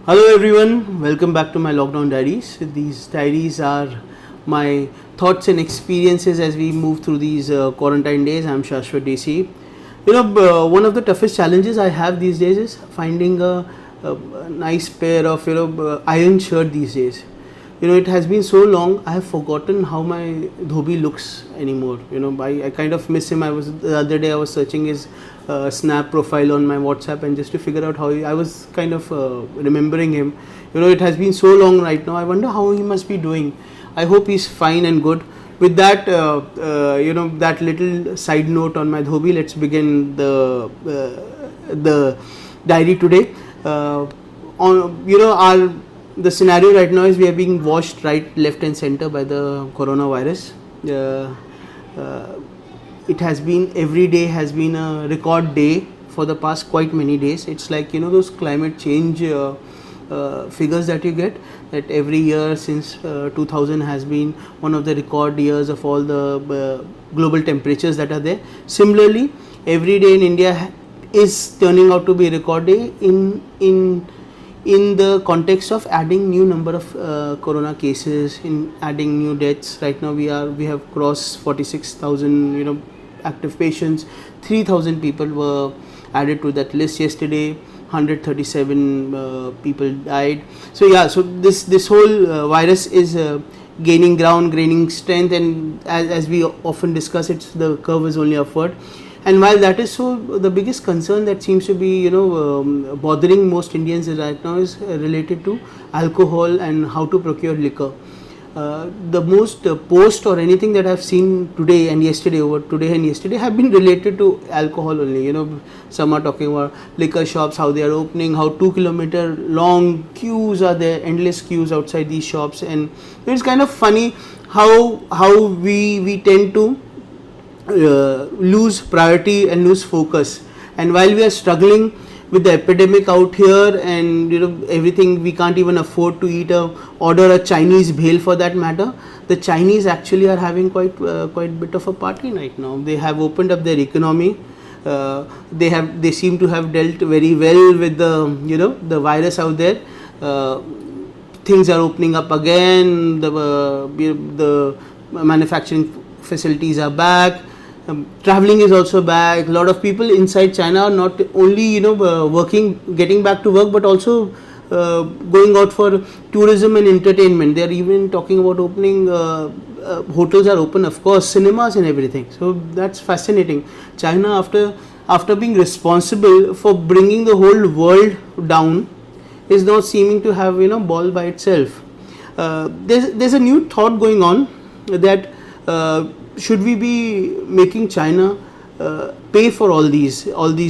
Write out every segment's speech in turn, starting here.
Hello everyone, welcome back to my lockdown diaries. These diaries are my thoughts and experiences as we move through these quarantine days. I'm Shashwat Desi. One of the toughest challenges I have these days is finding a nice pair of iron shirt these days. It has been so long. I have forgotten how my dhobi looks anymore. I kind of miss him. The other day I was searching his snap profile on my WhatsApp, and just to figure out how I was kind of remembering him. It has been so long right now. I wonder how he must be doing. I hope he's fine and good. With that, that little side note on my dhobi, let's begin the diary today. Our the scenario right now is we are being watched right, left, and center by the coronavirus. It has been, every day has been a record day for the past quite many days. It's like those climate change figures that you get, that every year since 2000 has been one of the record years of all the global temperatures that are there. Similarly, every day in India is turning out to be a record day in the context of adding new number of corona cases, in adding new deaths. Right now we have crossed 46,000 active patients. 3,000 people were added to that list yesterday. 137 people died. So this whole virus is gaining ground, gaining strength, and as we often discuss, the curve is only upward. And while that is so, the biggest concern that seems to be bothering most Indians right now is related to alcohol and how to procure liquor. The most post or anything that I've seen today and yesterday have been related to alcohol only. Some are talking about liquor shops, how they are opening, how 2-kilometer long queues are there, endless queues outside these shops, and it's kind of funny how we tend to lose priority and lose focus. And while we are struggling with the epidemic out here, and everything, we can't even afford to order a Chinese bhel for that matter. The Chinese actually are having quite bit of a party right now. They have opened up their economy. They seem to have dealt very well with the virus out there. Things are opening up again. The manufacturing facilities are back. Traveling is also back. A lot of people inside China are not only working, getting back to work, but also going out for tourism and entertainment. They are even talking about opening hotels are open, of course, cinemas and everything. So that's fascinating. China, after being responsible for bringing the whole world down, is now seeming to have ball by itself. There's a new thought going on that should we be making China pay for all these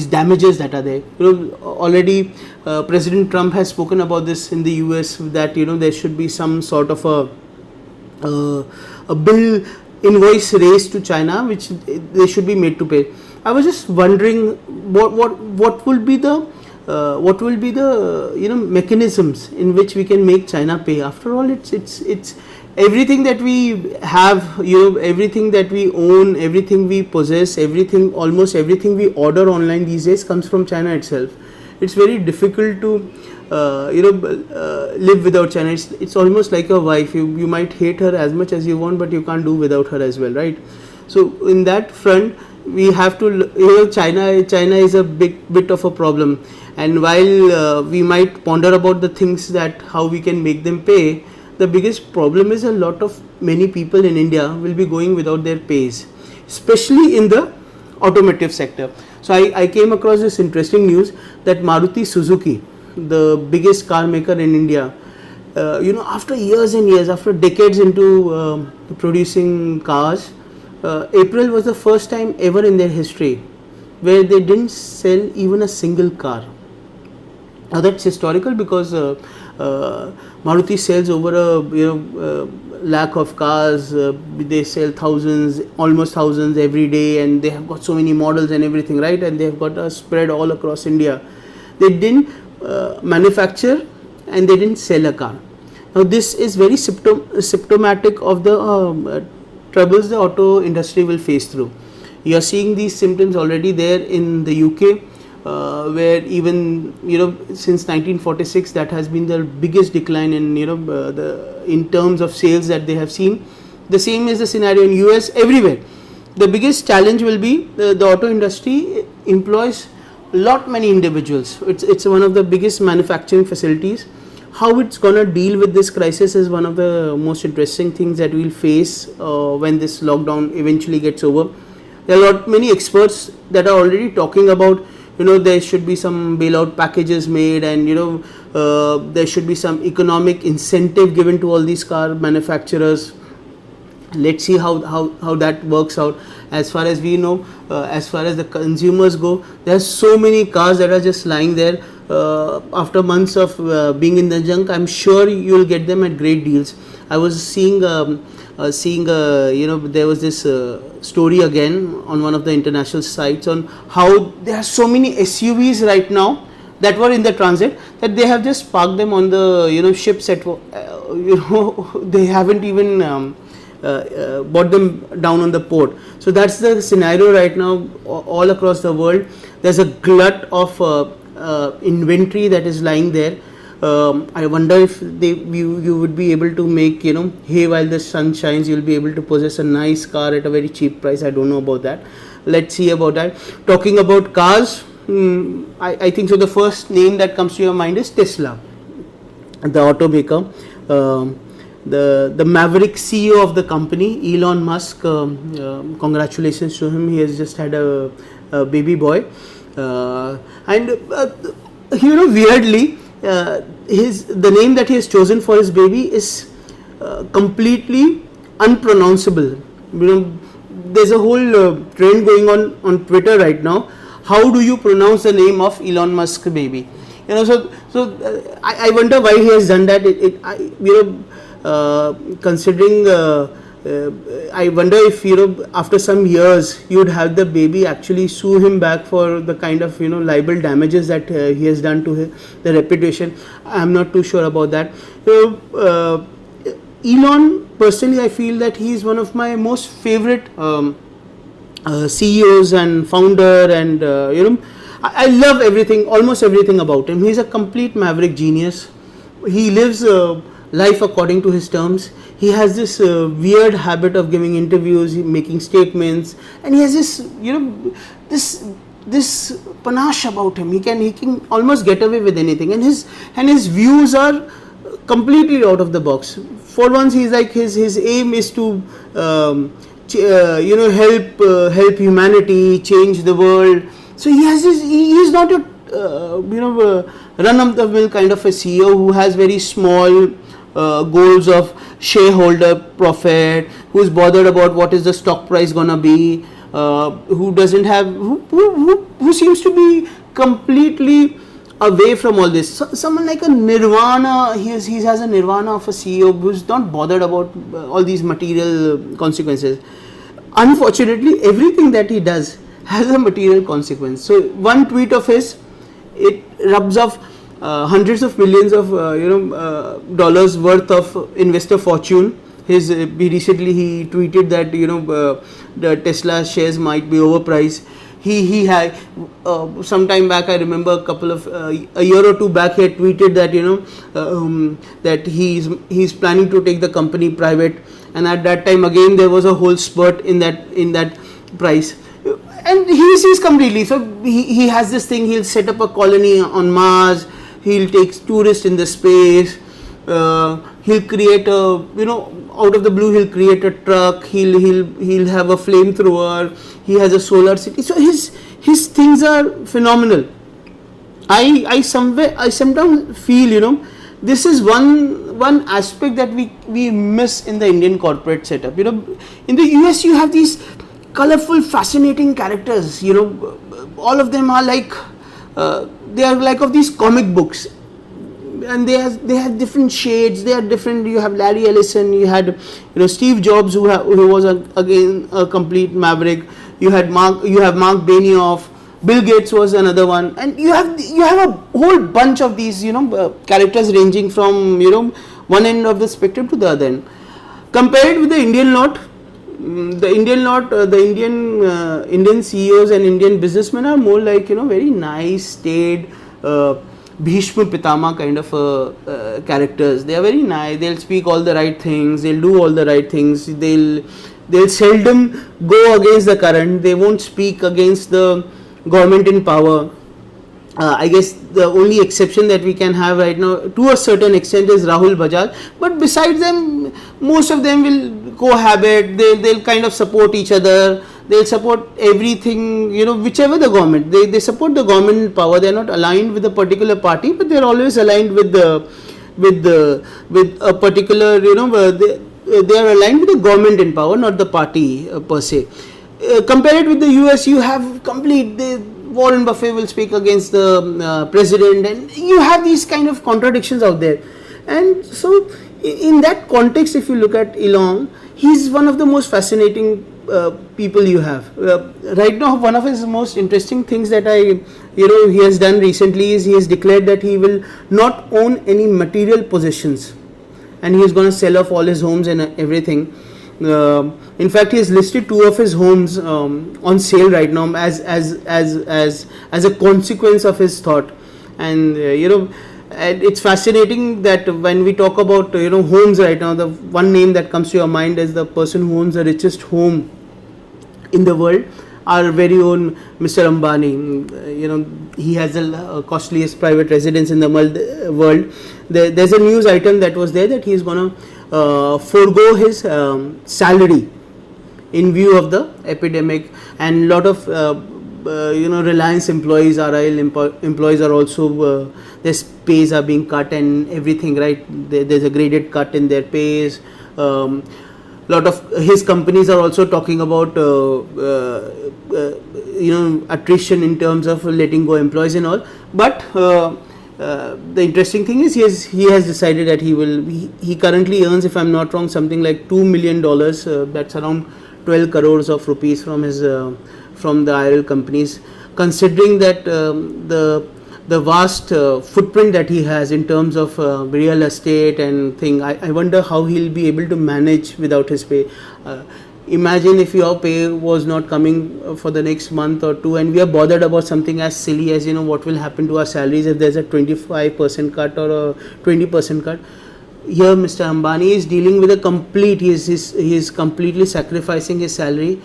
damages that are there? Already President Trump has spoken about this in the US, that there should be some sort of a bill invoice raised to China, which they should be made to pay. I was just wondering what will be the mechanisms in which we can make China pay. After all, it's everything that we have, everything that we own, everything we possess, almost everything we order online these days comes from China itself. It's very difficult to live without China. It's almost like a wife. You might hate her as much as you want, but you can't do without her as well, right? So in that front, we have to, China is a big bit of a problem. And while we might ponder about the things that how we can make them pay, the biggest problem is many people in India will be going without their pays, especially in the automotive sector. So I came across this interesting news that Maruti Suzuki, the biggest car maker in India, after years and years, after decades into producing cars, April was the first time ever in their history where they didn't sell even a single car. Now that's historical because Maruti sells over a lakh of cars. They sell almost thousands every day, and they have got so many models and everything, right? And they have got a spread all across India. They didn't manufacture and they didn't sell a car. Now this is very symptomatic of the troubles the auto industry will face through. You are seeing these symptoms already there in the UK. where even since 1946 that has been the biggest decline in in terms of sales that they have seen. The same is the scenario in US, everywhere. The biggest challenge will be the auto industry employs lot many individuals. It's one of the biggest manufacturing facilities. How it's gonna deal with this crisis is one of the most interesting things that we'll face when this lockdown eventually gets over. There are many experts that are already talking about there should be some bailout packages made, and there should be some economic incentive given to all these car manufacturers. Let's see how that works out. As far as we know, as far as the consumers go, there are so many cars that are just lying there after months of being in the junk. I'm sure you'll get them at great deals. I was seeing there was this story again on one of the international sites on how there are so many SUVs right now that were in the transit that they have just parked them on the ships at they haven't even brought them down on the port. So that's the scenario right now all across the world. There's a glut of inventory that is lying there. I wonder if you would be able to make hay while the sun shines. You'll be able to possess a nice car at a very cheap price. I don't know about that. Let's see about that. Talking about cars, I think so the first name that comes to your mind is Tesla, the automaker. The maverick CEO of the company, Elon Musk, congratulations to him. He has just had a baby boy, and weirdly, the name that he has chosen for his baby is completely unpronounceable. There's a whole trend going on Twitter right now. How do you pronounce the name of Elon Musk baby? I wonder why he has done that. Considering I wonder if after some years you'd have the baby actually sue him back for the kind of libel damages that he has done to the reputation. I'm not too sure about that. Elon, personally, I feel that he is one of my most favorite CEOs and founder, and I love everything, almost everything about him. He's a complete maverick genius. He lives life according to his terms. He has this weird habit of giving interviews, making statements, and he has this this panache about him. He can almost get away with anything, and his views are completely out of the box. For once, he's like his aim is to help humanity, change the world. So he has this. He is not a run-of-the-mill kind of a CEO who has very small goals of shareholder profit, who is bothered about what is the stock price gonna be, who doesn't have, who seems to be completely away from all this. Someone like a Nirvana, he has a Nirvana of a CEO who's not bothered about all these material consequences. Unfortunately, everything that he does has a material consequence. So one tweet of his, it rubs off hundreds of millions of dollars worth of investor fortune. He tweeted that the Tesla shares might be overpriced. He had some time back, I remember a year or two back, he had tweeted that that he's planning to take the company private, and at that time again there was a whole spurt in that price. And he sees completely. So he has this thing. He'll set up a colony on Mars. He'll take tourists in the space. He'll create out of the blue, he'll create a truck. He'll have a flamethrower. He has a solar city. So his things are phenomenal. I sometimes feel this is one aspect that we miss in the Indian corporate setup. In the US you have these colorful, fascinating characters. All of them are like they are like of these comic books, and they have different shades. They are different. You have Larry Ellison. You had Steve Jobs, who was again a complete maverick. You have Mark Benioff. Bill Gates was another one, and you have a whole bunch of these characters ranging from one end of the spectrum to the other end. Compared with the Indian lot, Indian CEOs and Indian businessmen are more like, very nice, staid, Bhishma Pitama kind of characters. They are very nice. They'll speak all the right things. They'll do all the right things. They'll seldom go against the current. They won't speak against the government in power. I guess the only exception that we can have right now to a certain extent is Rahul Bajaj, but besides them, most of them will cohabit. They'll kind of support each other. They'll support everything, whichever the government. They support the government in power. They're not aligned with a particular party, but they're always aligned with a particular, they are aligned with the government in power, not the party per se. Compare it with the US, you have Warren Buffett will speak against the president, and you have these kind of contradictions out there. And so, in that context, if you look at Elon, he's one of the most fascinating people you have. Right now, one of his most interesting things that he has done recently is he has declared that he will not own any material possessions, and he is going to sell off all his homes and everything. In fact, he has listed 2 of his homes on sale right now as a consequence of his thought. And and it's fascinating that when we talk about homes right now, the one name that comes to your mind is the person who owns the richest home in the world, our very own Mr. Ambani. He has the costliest private residence in the world. There's a news item that was there that he is going to forego his salary in view of the epidemic, and lot of Reliance employees, RIL employees are also their pays are being cut and everything, right? There's a graded cut in their pays. Lot of his companies are also talking about attrition in terms of letting go employees and all. But the interesting thing is he has decided that he currently earns, if I'm not wrong, something like $2 million. That's around 12 crores of rupees from his from the IRL companies. Considering that the vast footprint that he has in terms of real estate and thing, I wonder how he'll be able to manage without his pay. Imagine if your pay was not coming for the next month or 2, and we are bothered about something as silly as what will happen to our salaries if there's a 25% cut or a 20% cut. Here Mr. Ambani is dealing with a complete, he is completely sacrificing his salary,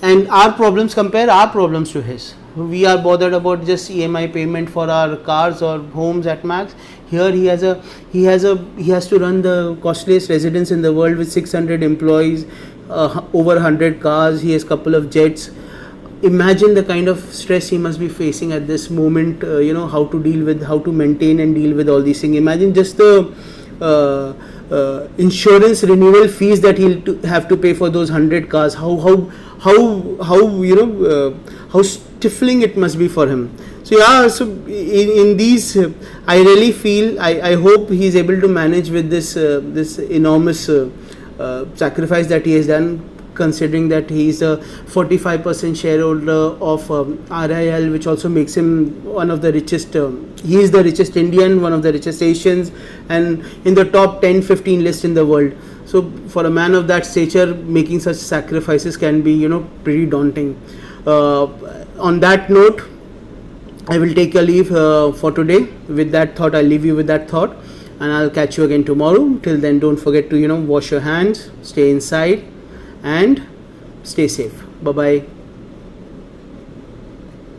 and our problems, compare our problems to his. We are bothered about just EMI payment for our cars or homes at max. Here he has to run the costliest residence in the world with 600 employees, over 100 cars. He has couple of jets. Imagine the kind of stress he must be facing at this moment. How to maintain and deal with all these things. Imagine just the insurance renewal fees that he'll have to pay for those 100 cars. How stifling it must be for him. So in these, I really feel, I hope he's able to manage with this enormous sacrifice that he has done, considering that he is a 45% shareholder of RIL, which also makes him one of the richest. He is the richest Indian, one of the richest Asians, and in the top 10-15 list in the world. So for a man of that stature, making such sacrifices can be pretty daunting. On that note, I will take a leave for today. With that thought, I'll leave you with that thought, and I'll catch you again tomorrow. Till then, don't forget to wash your hands, stay inside, and stay safe. Bye bye.